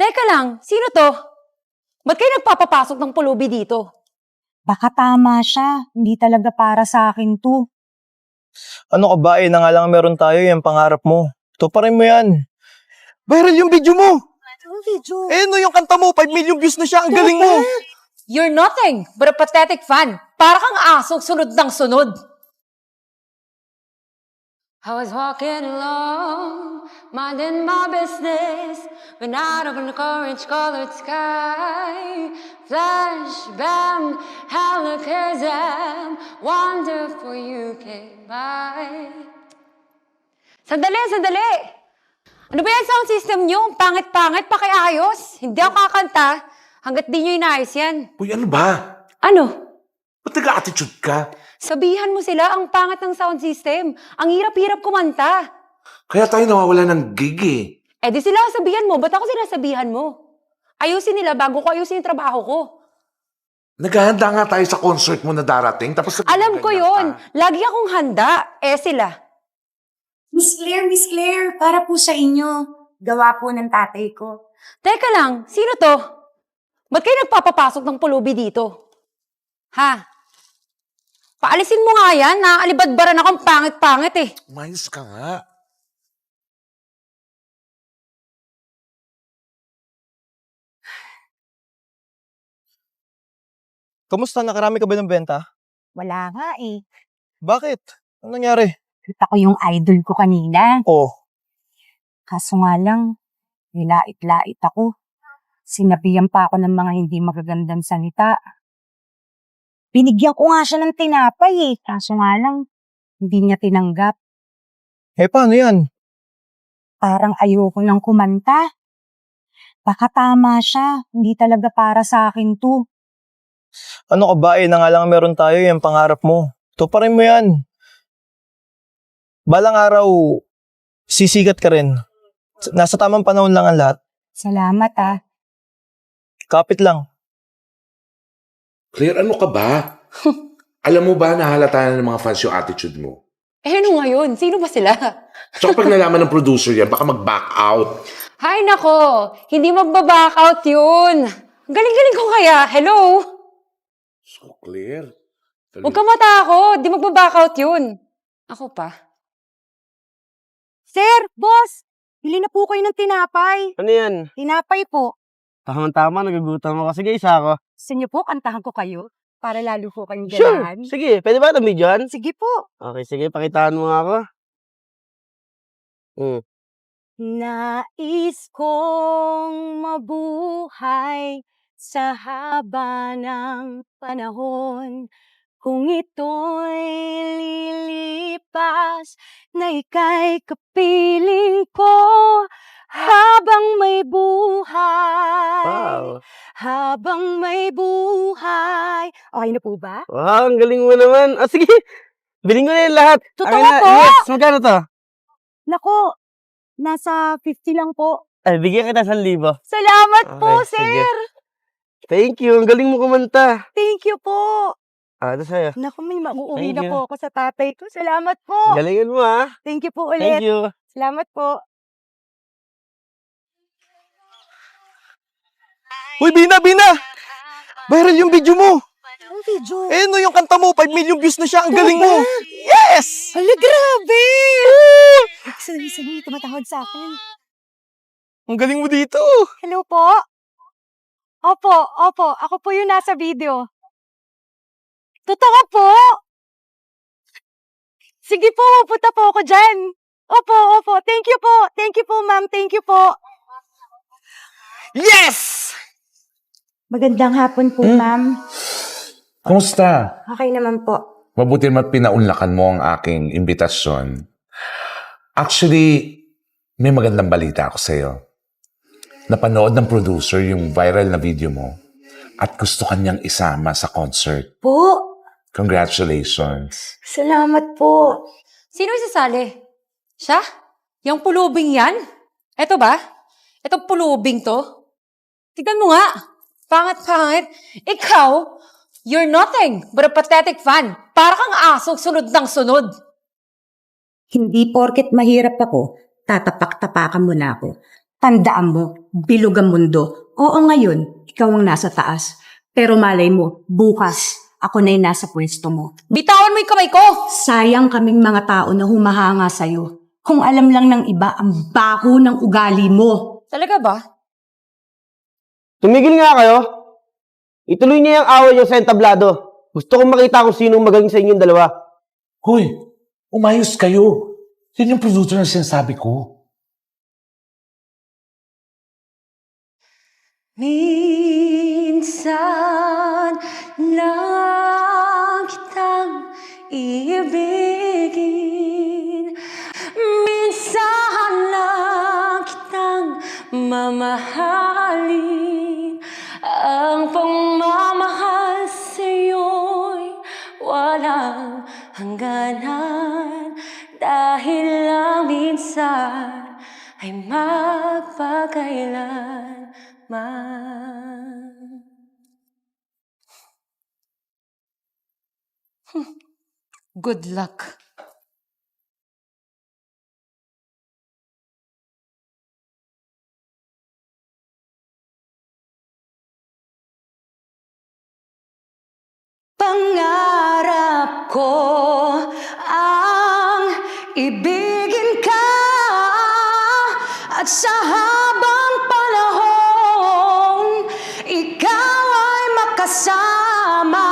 Teka lang, sino to? Ba't kayo nagpapapasok ng pulubi dito? Baka tama siya. Hindi talaga para sa akin to. Ano ka ba na nga lang meron tayo yung pangarap mo. Tuparin mo yan. Viral yung video mo! Anong video? No yung kanta mo, 5 million views na siya, ang galing mo! You're nothing but a pathetic fan. Para kang aso, sunod ng sunod. I was walking along, minding my business, when out of an orange-colored sky, flash, bam, helicasm, wonderful you came by. Sandali! Ano ba yan sound system nyo? Pangit-pangit, pakiayos. Hindi ako kakanta hanggat di nyo inayos yan. Uy, ano ba? Ano? Ba't nag-attitude ka? Sabihan mo sila ang pangit ng sound system. Ang hirap-hirap kumanta. Kaya tayo nawawala ng gig eh. Eh di sila sabihan mo. Ba't ako sinasabihan mo? Ayusin nila bago ko ayusin yung trabaho ko. Naghahanda nga tayo sa concert mo na darating, tapos Alam ko yon. Lagi akong handa. Eh sila. Miss Claire, para po sa inyo. Gawa po ng tatay ko. Teka lang, sino to? Ba't kayo nagpapapasok ng pulubi dito? Ha? Paalisin mo nga yan. Naaalibadbaran akong pangit-pangit eh. Umayos ka nga. Kamusta? Nakarami ka ba ng benta? Wala nga eh. Bakit? Anong nangyari? Kita ko yung idol ko kanina. Oh, Kaso nga lang, nilait-lait ako. Sinabihan pa ako ng mga hindi magagandang salita. Binigyan ko nga siya ng tinapay eh. Kaso nga lang, hindi niya tinanggap. paano yan? Parang ayoko nang kumanta. Baka tama siya. Hindi talaga para sa akin to. Ano ka ba na nga lang meron tayo yung pangarap mo. Tuparin mo yan. Balang araw, sisikat ka rin. Nasa tamang panahon lang ang lahat. Salamat ah. Kapit lang. Claire, ano ka ba? Alam mo ba, nahalata na ng mga fans yung attitude mo? Eh ano ngayon? Sino ba sila? Tsaka pag nalaman ng producer yan, baka mag-back out. Hay nako, hindi magbaback out yun. Galing-galing ko kaya. Hello? So, Claire. Huwag ka matakot. Di magbaback out yun. Ako pa. Sir, boss, bili na po kayo ng tinapay. Ano yan? Tinapay po. Tama-tama, nagugutom ako. Sige, isa ako. Gusto niyo po, kantahan ko kayo para lalo po kayong Sure. ganahan. Sige, pwede ba ito dyan? Sige po. Okay, sige, pakitaan mo nga ako. Nais kong mabuhay sa haba ng panahon. Kung ito'y lilipas, na ika'y kapiling ko habang may buhay. Wow. Habang may buhay. Okay na po ba? Wow, ang galing mo naman. Sige, biling ko na yung lahat. Totoo Akin na. po? Yes, magkano to? Nako, nasa 50 lang po. Ay, bigyan kita 1,000. Salamat po, Okay, sir. sige. Thank you, ang galing mo kumanta. Thank you po. Ito sa'yo. Naku, may mauuwi Thank na you. po ako sa tatay ko. Salamat po. Galingan mo ha. Thank you po Thank ulit. you. Salamat po. Uy, Bina! Viral yung video mo! Ang video. No yung kanta mo, 5 million views na siya, ang galing mo! Yes! Hala, grabe! Sige, tumatawag sa akin. Ang galing mo dito! Hello po? Opo. Ako po yung nasa video. Totoo po? Sige po, pupunta po ako dyan. Opo. Thank you po. Thank you po, ma'am. Thank you po. Yes! Magandang hapon po, ma'am. Kumusta? Okay naman po. Mabuti naman pinaunlakan mo ang aking imbitasyon. Actually, may magandang balita ako sa'yo. Napanood ng producer yung viral na video mo at gusto kanyang isama sa concert. Po, Congratulations. salamat po. Sino isasali? Siya? Yung pulubing yan? Eto ba? Etong pulubing to? Tignan mo nga. Pangit-pangit. Ikaw, you're nothing but a pathetic fan. Para kang aso, sunod ng sunod. Hindi porket mahirap ako, tatapak-tapakan mo na ako. Tandaan mo, bilog ang mundo. Oo ngayon, ikaw ang nasa taas. Pero malay mo, bukas, ako na yung nasa pwesto mo. Bitawan mo yung kamay ko! Sayang kaming mga tao na humahanga sa'yo. Kung alam lang ng iba ang baho ng ugali mo. Talaga ba? Tumigil nga kayo. Ituloy niya yung away niyo sa entablado. Gusto kong makita kung sinong magaling sa inyong dalawa. Hoy, umayos kayo. Yan yung producer na sinasabi ko. Minsan lang kitang iibigin. Minsan lang kitang mamahalin. Ang pagmamahal sa'yo'y walang hangganan. Dahil lang minsan ay magpakailanman. Good luck. Pangarap ko ang ibigin ka at sa habang panahon ikaw ay makasama.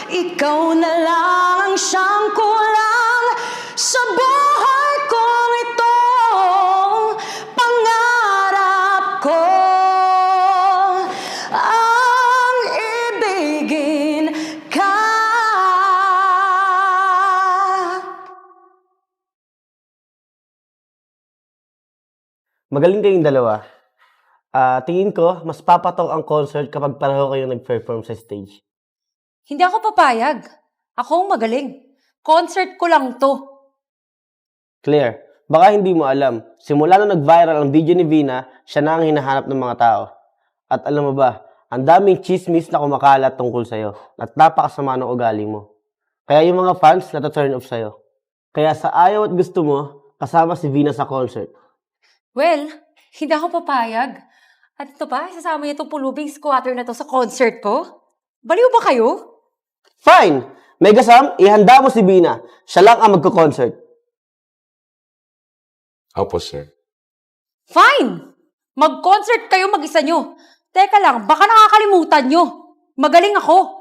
Ikaw na lang ang siyang kulang sa buhay kong ito. Pangarap ko ang ibigin ka. Magaling kayong dalawa. Tingin ko, mas papatok ang concert kapag pareho kayong nag-perform sa stage. Hindi ako papayag. Ako ang magaling. Concert ko lang to. Claire, baka hindi mo alam, simula nung nag-viral ang video ni Vina, siya na ang hinahanap ng mga tao. At alam mo ba, ang daming chismis na kumakalat tungkol sa'yo at napakasama ng ugali mo. Kaya yung mga fans nata-turn off sa'yo. Kaya sa ayaw at gusto mo, kasama si Vina sa concert. Well, hindi ako papayag. At ito pa, sasama niya itong pulubing squatter na to sa concert ko? Baliw ba kayo? Fine! Megasam, ihanda mo si Vina. Siya lang ang magko-concert. Opo, sir. Fine! Mag-concert kayo mag-isa nyo. Teka lang, baka nakakalimutan nyo. Magaling ako.